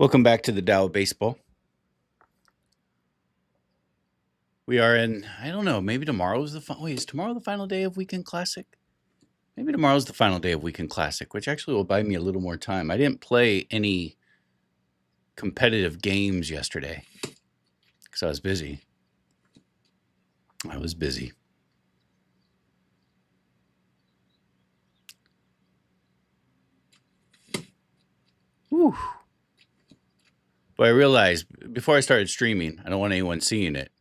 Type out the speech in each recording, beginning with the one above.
Welcome back to the Dow of Baseball. We are in, I don't know, maybe tomorrow's wait, is tomorrow the final day of Weekend Classic? Maybe tomorrow's the final day of Weekend Classic, which actually will buy me a little more time. I didn't play any competitive games yesterday because I was busy. Whew. But I realized before I started streaming, I don't want anyone seeing it.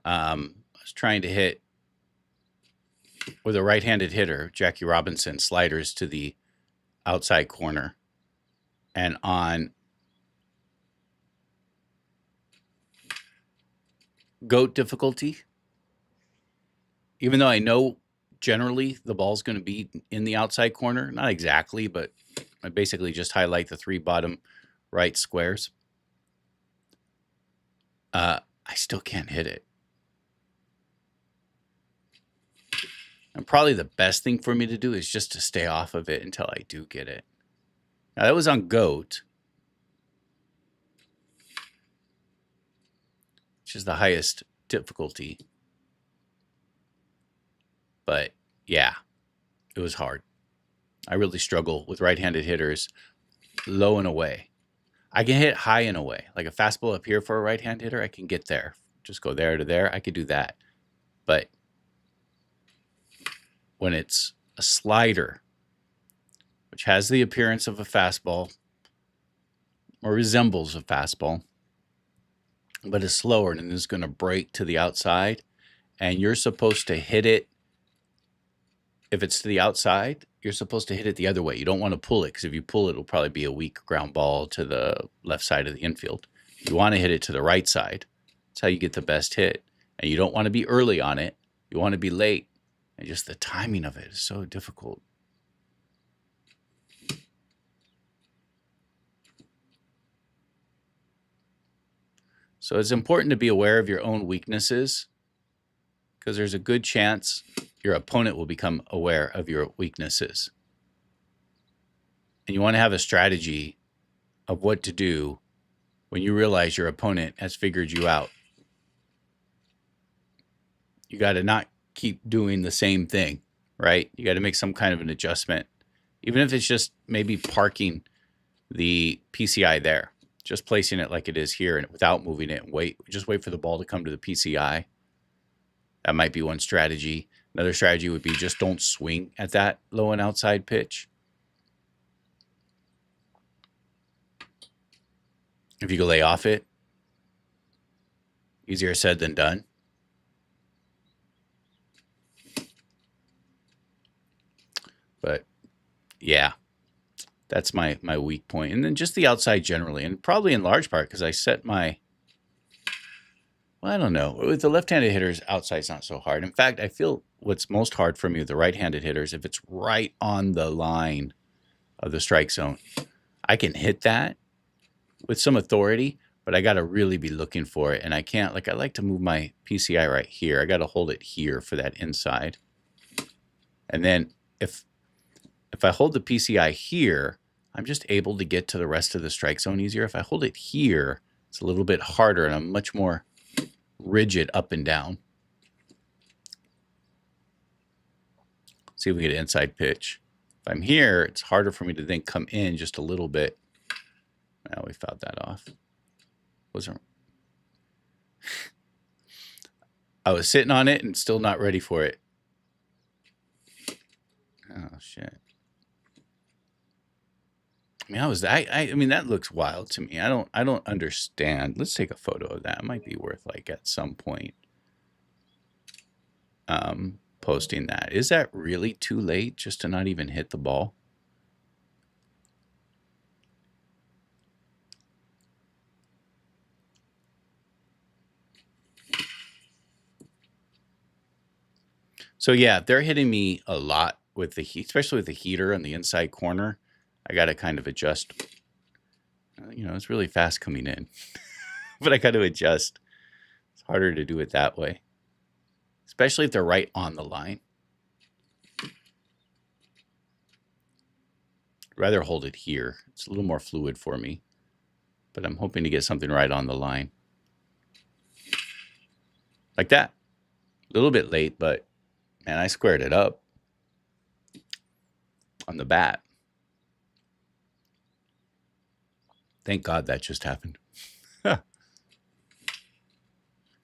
I was trying to hit with a right-handed hitter, Jackie Robinson, sliders to the outside corner. And on GOAT difficulty, even though I know generally the ball's going to be in the outside corner, not exactly, but I basically just highlight the three bottom right squares. I still can't hit it. And probably the best thing for me to do is just to stay off of it until I do get it. Now, that was on GOAT, which is the highest difficulty. But yeah, it was hard. I really struggle with right-handed hitters low and away. I can hit high and away. Like a fastball up here for a right-hand hitter, I can get there. Just go there to there. I could do that. But when it's a slider, which has the appearance of a fastball or resembles a fastball, but is slower and is going to break to the outside, and you're supposed to hit it. If it's to the outside, you're supposed to hit it the other way. You don't want to pull it because if you pull it, it'll probably be a weak ground ball to the left side of the infield. You want to hit it to the right side. That's how you get the best hit. And you don't want to be early on it. You want to be late. And just the timing of it is so difficult. So it's important to be aware of your own weaknesses because there's a good chance your opponent will become aware of your weaknesses. And you want to have a strategy of what to do when you realize your opponent has figured you out. You got to not keep doing the same thing, right? You got to make some kind of an adjustment, even if it's just maybe parking the PCI there, just placing it like it is here and without moving it and just wait for the ball to come to the PCI. That might be one strategy. Another strategy would be just don't swing at that low and outside pitch. If you can lay off it, easier said than done. But yeah, that's my weak point. And then just the outside generally, and probably in large part because I set my, well, I don't know. With the left-handed hitters, outside's not so hard. In fact, I feel what's most hard for me with the right-handed hitters, if it's right on the line of the strike zone, I can hit that with some authority, but I got to really be looking for it. And I can't, like, I like to move my PCI right here. I got to hold it here for that inside. And then if I hold the PCI here, I'm just able to get to the rest of the strike zone easier. If I hold it here, it's a little bit harder and I'm much more rigid up and down. See if we get an inside pitch. If I'm here, it's harder for me to then come in just a little bit. Now we fouled that off. I was sitting on it and still not ready for it. Oh shit. I mean, that looks wild to me. I don't understand. Let's take a photo of that. It might be worth, like, at some point posting that. Is that really too late just to not even hit the ball? So yeah, they're hitting me a lot with the heat, especially with the heater on the inside corner. I got to kind of adjust. It's really fast coming in, but I got to adjust. It's harder to do it that way, especially if they're right on the line. I'd rather hold it here. It's a little more fluid for me. but I'm hoping to get something right on the line. Like that. A little bit late, but man, I squared it up on the bat. Thank God that just happened.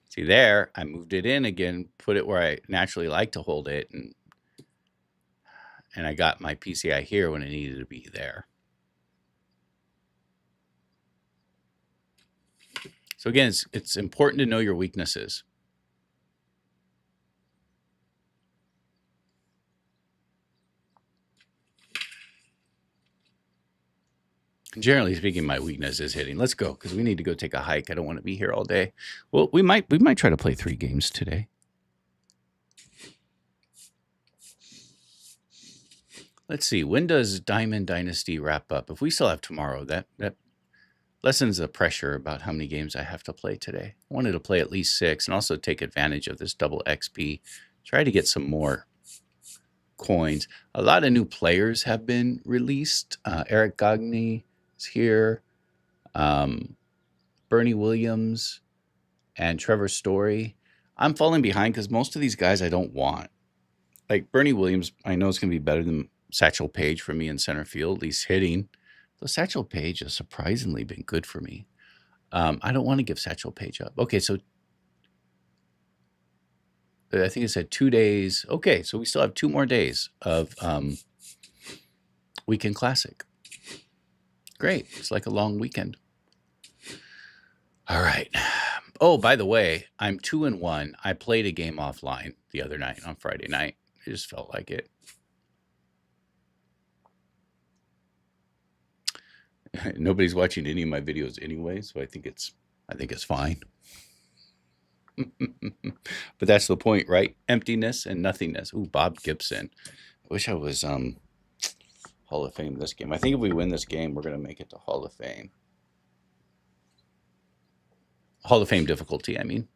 See there, I moved it in again, put it where I naturally like to hold it, and I got my PCI here when it needed to be there. So again, it's important to know your weaknesses. Generally speaking, my weakness is hitting. Let's go, because we need to go take a hike. I don't want to be here all day. Well, we might try to play 3 games today. Let's see. When does Diamond Dynasty wrap up? If we still have tomorrow, that lessens the pressure about how many games I have to play today. I wanted to play at least 6 and also take advantage of this double XP. Try to get some more coins. A lot of new players have been released. Eric Gagné is here. Bernie Williams and Trevor Story. I'm falling behind because most of these guys I don't want. Like Bernie Williams, I know is going to be better than Satchel Paige for me in center field. He's hitting. Though Satchel Paige has surprisingly been good for me. I don't want to give Satchel Paige up. Okay, so I think it said 2 days. Okay, so we still have 2 more days of Weekend Classic. Great. It's like a long weekend. All right. Oh, by the way, I'm 2-1. I played a game offline the other night on Friday night. I just felt like it. Nobody's watching any of my videos anyway, so I think it's fine. But that's the point, right? Emptiness and nothingness. Ooh, Bob Gibson. I wish I was Hall of Fame this game. I think if we win this game, we're going to make it to Hall of Fame. Hall of Fame difficulty, I mean.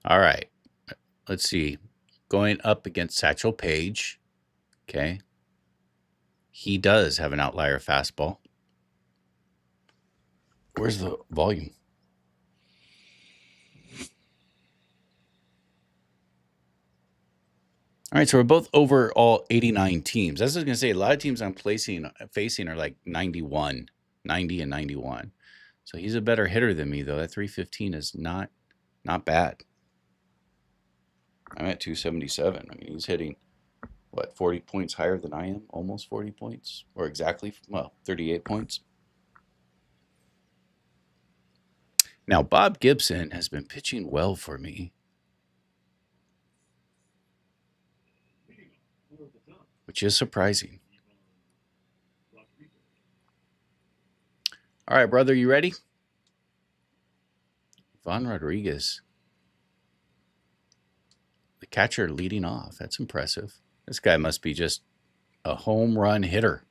All right. Let's see. Going up against Satchel Paige. Okay. He does have an outlier fastball. Where's the volume? All right, so we're both over all 89 teams. As I was going to say, a lot of teams I'm facing are like 91, 90 and 91. So he's a better hitter than me, though. That 315 is not bad. I'm at 277. I mean, he's hitting, what, 40 points higher than I am? Almost 40 points? Or exactly, well, 38 points. Now, Bob Gibson has been pitching well for me, which is surprising. All right, brother, you ready? Von Rodriguez. The catcher leading off. That's impressive. This guy must be just a home run hitter.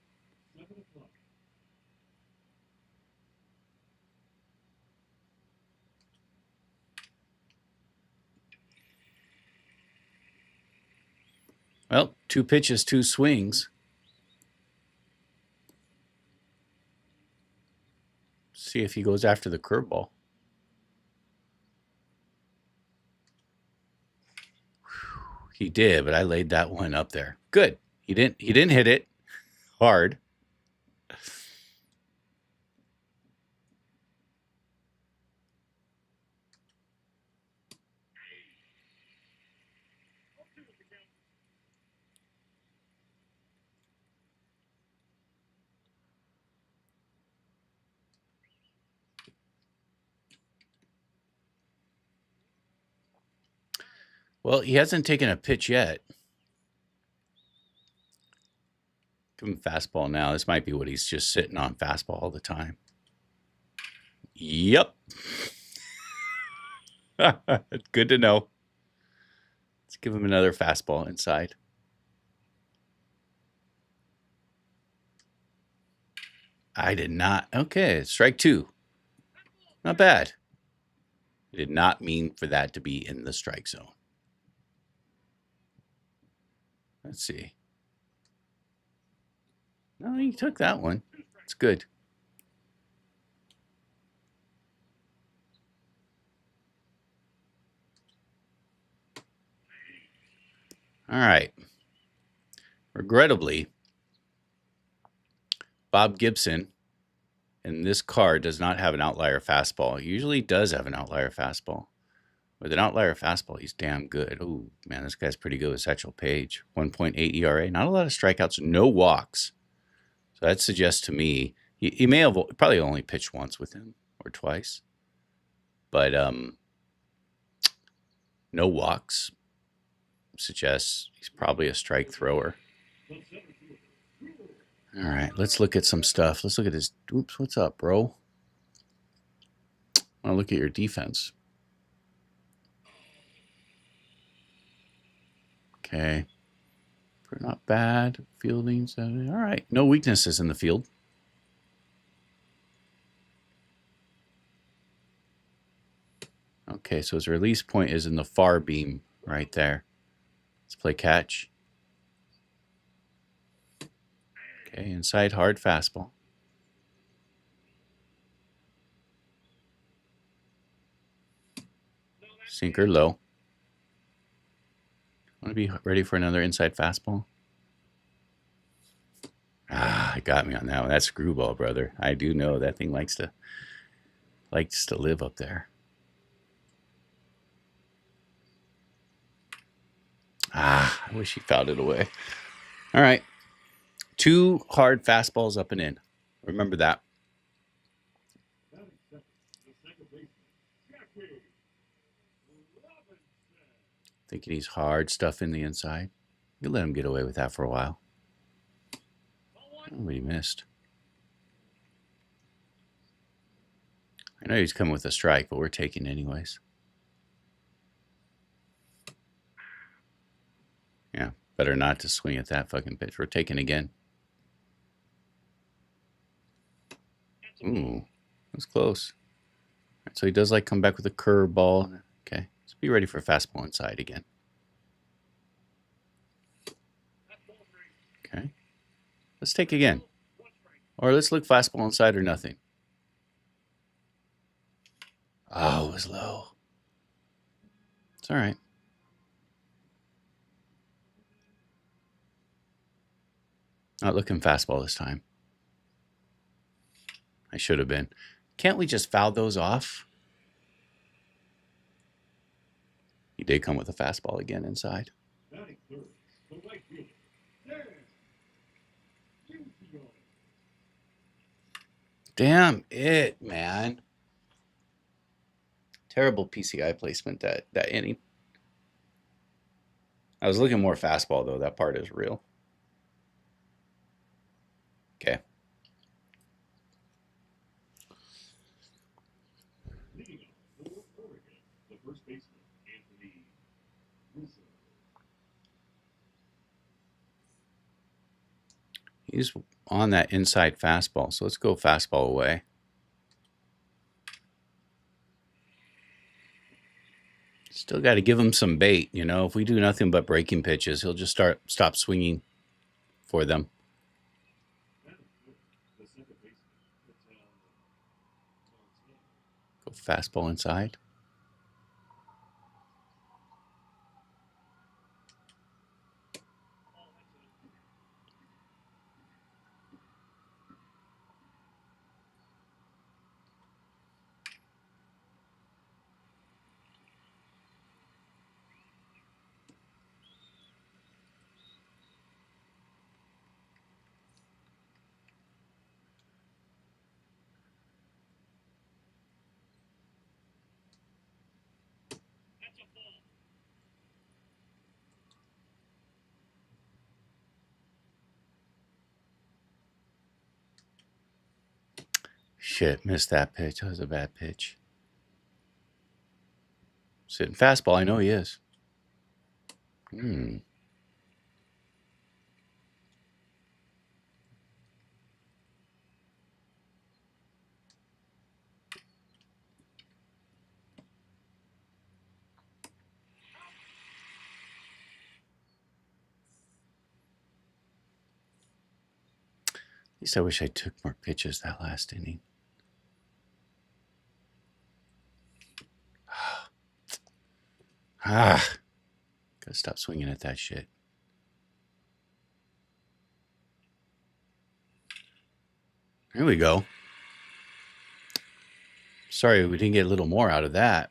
Well, 2 pitches, 2 swings. See if he goes after the curveball. He did, but I laid that one up there. Good. He didn't hit it hard. Well, he hasn't taken a pitch yet. Give him fastball now. This might be what he's just sitting on, fastball all the time. Yep. Good to know. Let's give him another fastball inside. I did not. Okay, strike 2. Not bad. I did not mean for that to be in the strike zone. Let's see. No, he took that one. It's good. All right. Regrettably, Bob Gibson in this card does not have an outlier fastball. He usually does have an outlier fastball. With an outlier fastball, he's damn good. Oh, man, this guy's pretty good with Satchel Paige. 1.8 ERA. Not a lot of strikeouts, no walks. So that suggests to me he may have probably only pitched once with him or twice. But no walks suggests he's probably a strike thrower. All right, let's look at some stuff. Let's look at his. Oops, what's up, bro? I want to look at your defense. Okay. Not bad. Fielding. All right. No weaknesses in the field. Okay, so his release point is in the far beam right there. Let's play catch. Okay, inside hard fastball. Sinker low. Want to be ready for another inside fastball? Ah, it got me on that one. That's screwball, brother. I do know that thing likes to live up there. Ah, I wish he fouled it away. All right. 2 hard fastballs up and in. Remember that. Thinking he's hard stuff in the inside. You let him get away with that for a while. Oh, he missed. I know he's coming with a strike, but we're taking anyways. Yeah, better not to swing at that fucking pitch. We're taking again. Ooh, that's close. All right, so he does like come back with a curveball. Okay, let's be ready for a fastball inside again. Okay, let's take again. Or let's look fastball inside or nothing. Oh, it was low. It's all right. Not looking fastball this time. I should have been. Can't we just foul those off? He did come with a fastball again inside. Damn it, man. Terrible PCI placement that inning. I was looking more fastball, though. That part is real. Okay. He's on that inside fastball, so let's go fastball away. Still got to give him some bait, you know. If we do nothing but breaking pitches, he'll just stop swinging for them. Go fastball inside. Shit, missed that pitch. That was a bad pitch. Sitting fastball, I know he is. At least I wish I took more pitches that last inning. Gotta stop swinging at that shit. Here we go. Sorry we didn't get a little more out of that.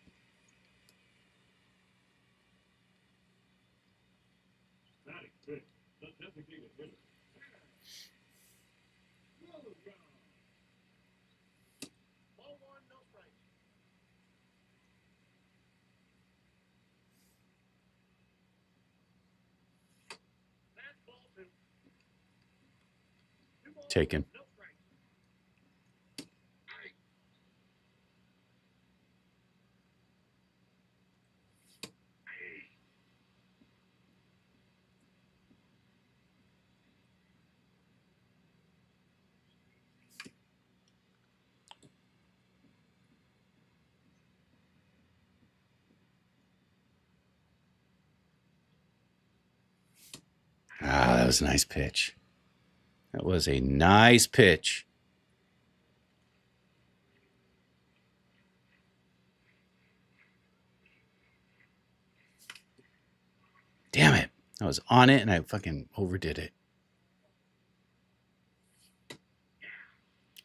Taken. That was a nice pitch. That was a nice pitch. Damn it. I was on it and I fucking overdid it.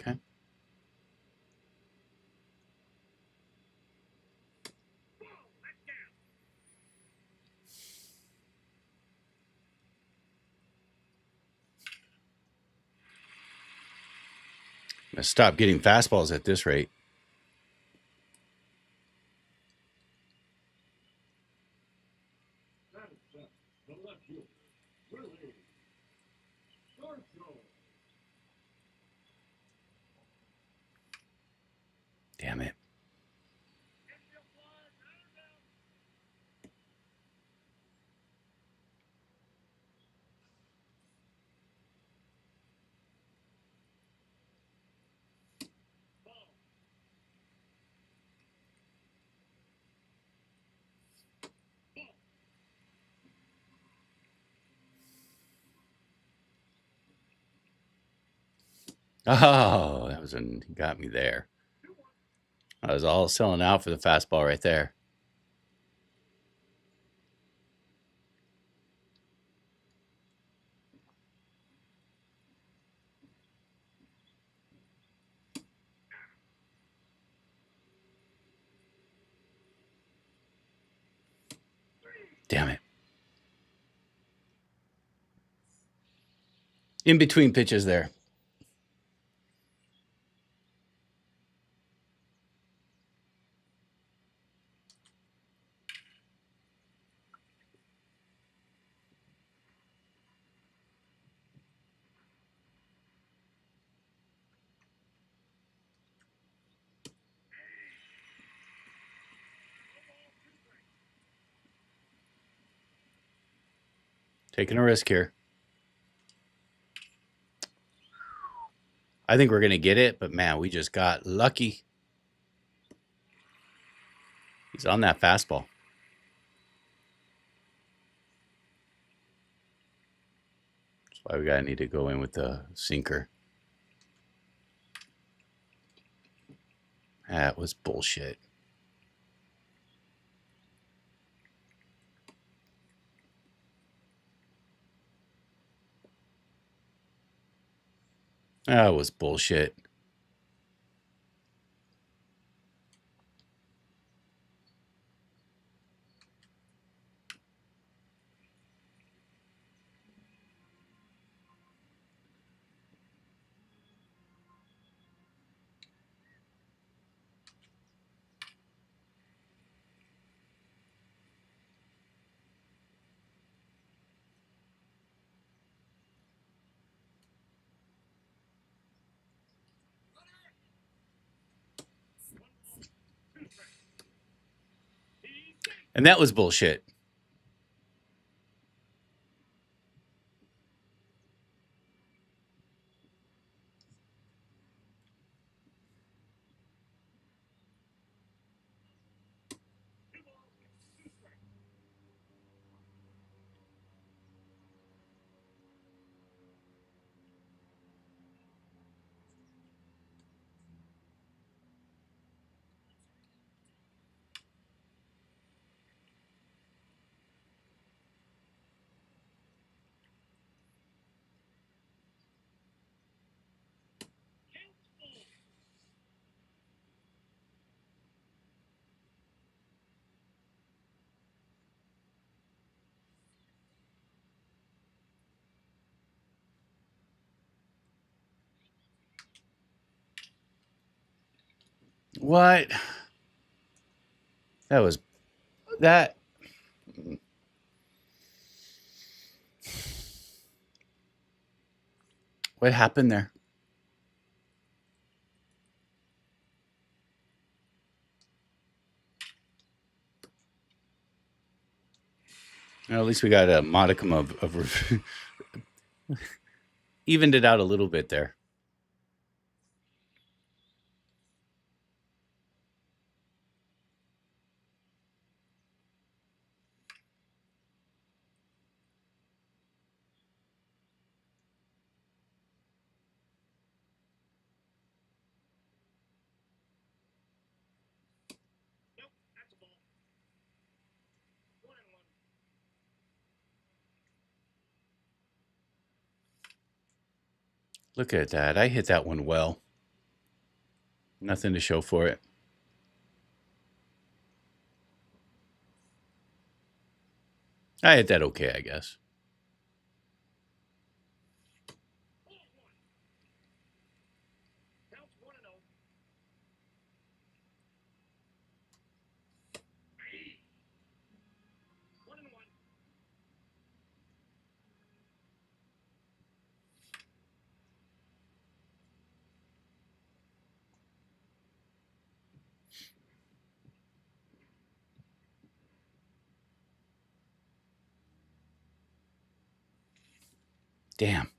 Okay. I'm going to stop getting fastballs at this rate. Damn it. Oh, that was got me there. I was all selling out for the fastball right there. Damn it. In between pitches there. Taking a risk here. I think we're going to get it, but man, we just got lucky. He's on that fastball. That's why we got to need to go in with the sinker. That was bullshit. That was bullshit. And that was bullshit. What? That was that. What happened there? Well, at least we got a modicum of evened it out a little bit there. Look at that. I hit that one well. Nothing to show for it. I hit that okay, I guess. Damn.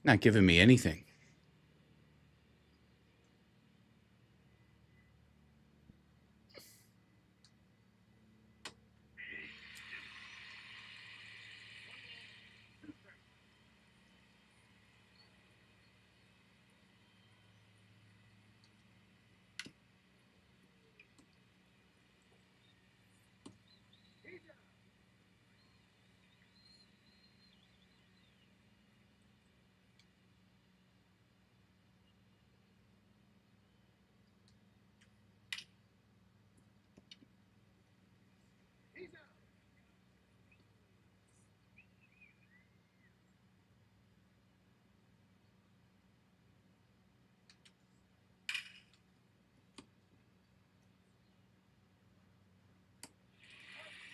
Not giving me anything.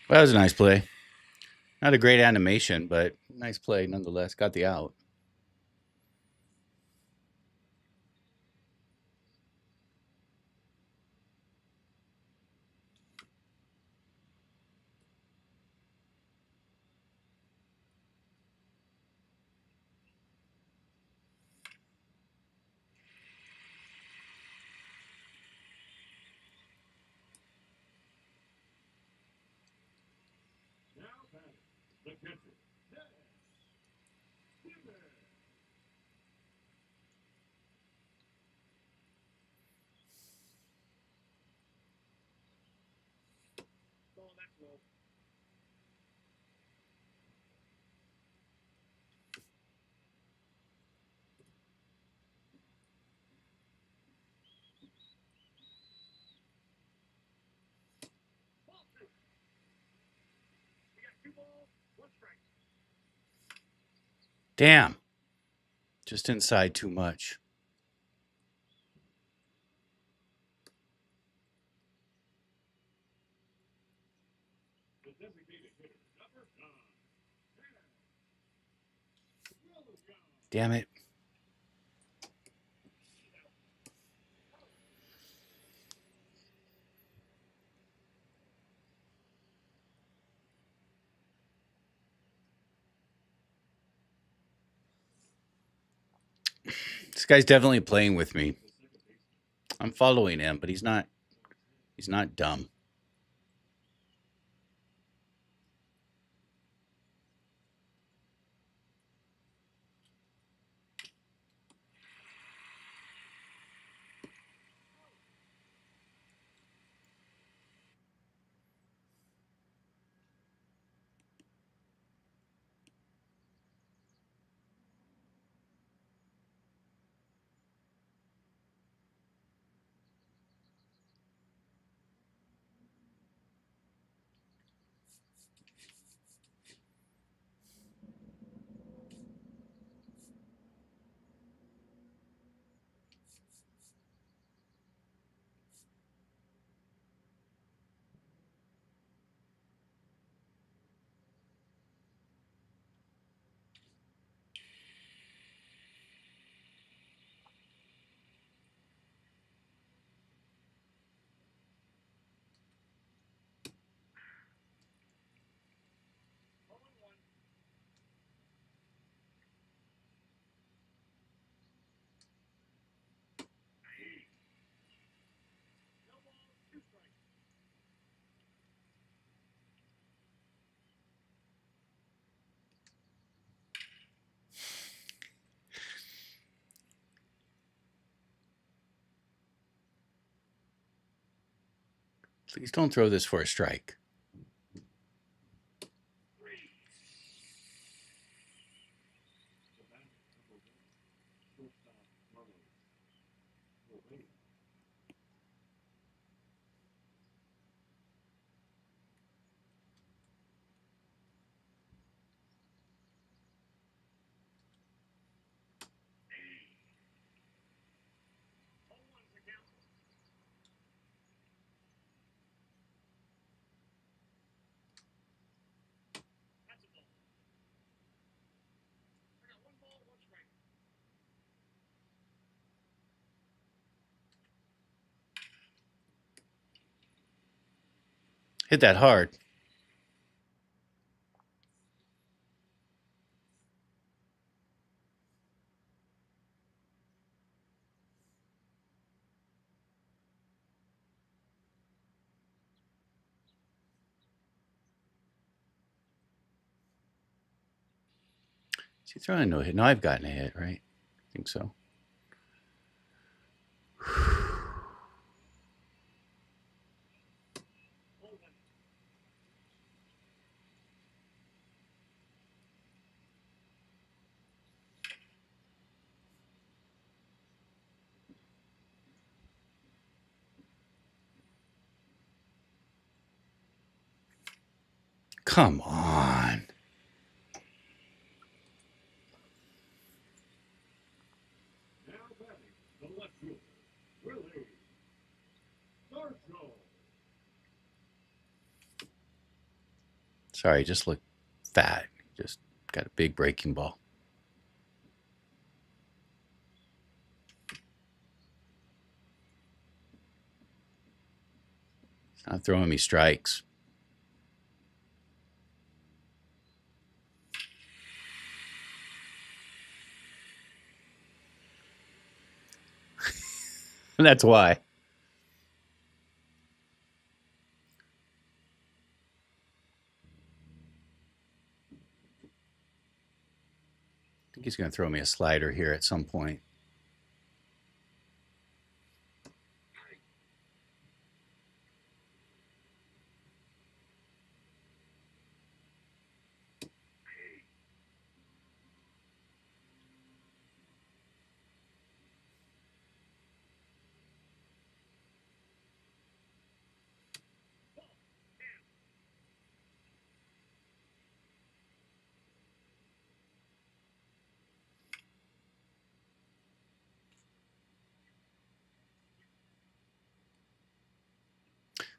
Well, that was a nice play. Not a great animation, but nice play nonetheless. Got the out. Damn. Just inside too much. Damn it. This guy's definitely playing with me. I'm following him, but he's not dumb. Please don't throw this for a strike. Hit that hard. Is he throwing a no hit? No, I've gotten a hit, right? I think so. Come on. Sorry, just look fat. Just got a big breaking ball. It's not throwing me strikes. That's why. I think he's going to throw me a slider here at some point.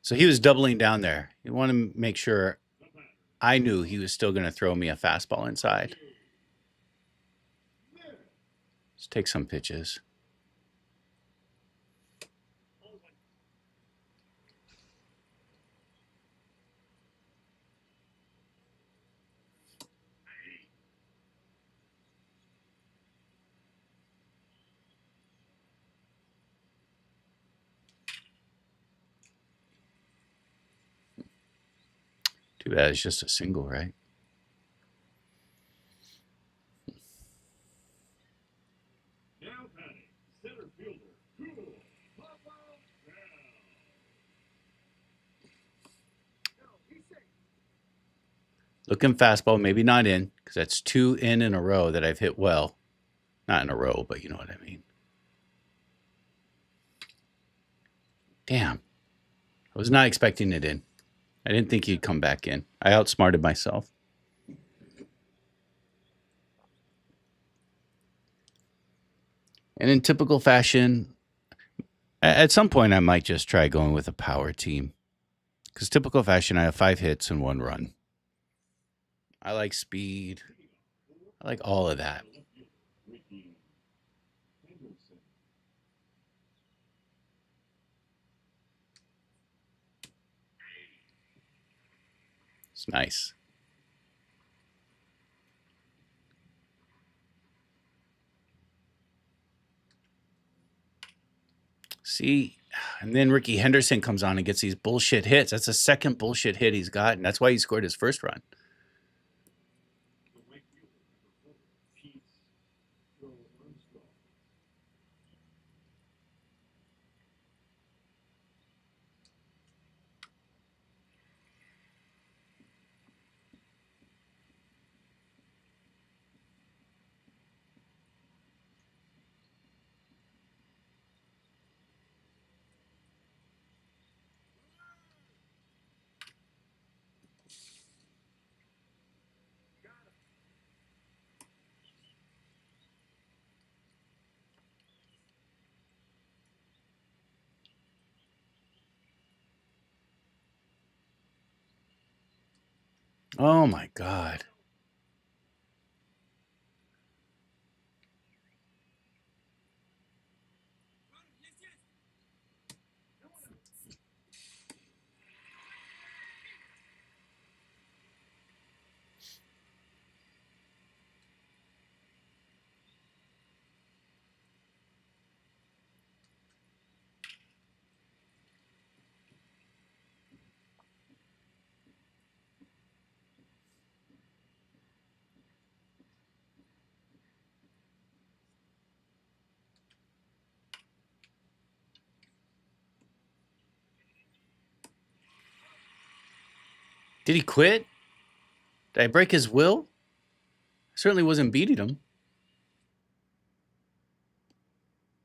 So he was doubling down there. You want to make sure I knew he was still going to throw me a fastball inside. Let's take some pitches. Too bad it's just a single, right? Looking fastball, maybe not in, because that's 2 in a row that I've hit well. Not in a row, but you know what I mean. Damn. I was not expecting it in. I didn't think he'd come back in. I outsmarted myself. And in typical fashion, at some point I might just try going with a power team. Because typical fashion, I have 5 hits and 1 run. I like speed. I like all of that. It's nice. See, and then Ricky Henderson comes on and gets these bullshit hits. That's the second bullshit hit he's gotten. That's why he scored his first run. Oh my God. Did he quit? Did I break his will? I certainly wasn't beating him.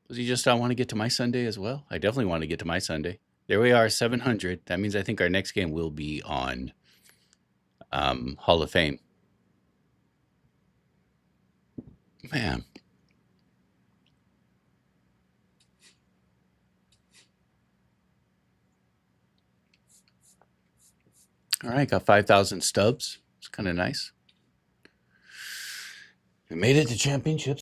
Was he just, I want to get to my Sunday as well? I definitely want to get to my Sunday. There we are, 700. That means I think our next game will be on Hall of Fame. Man. All right, got 5,000 stubs. It's kind of nice. We made it to championships.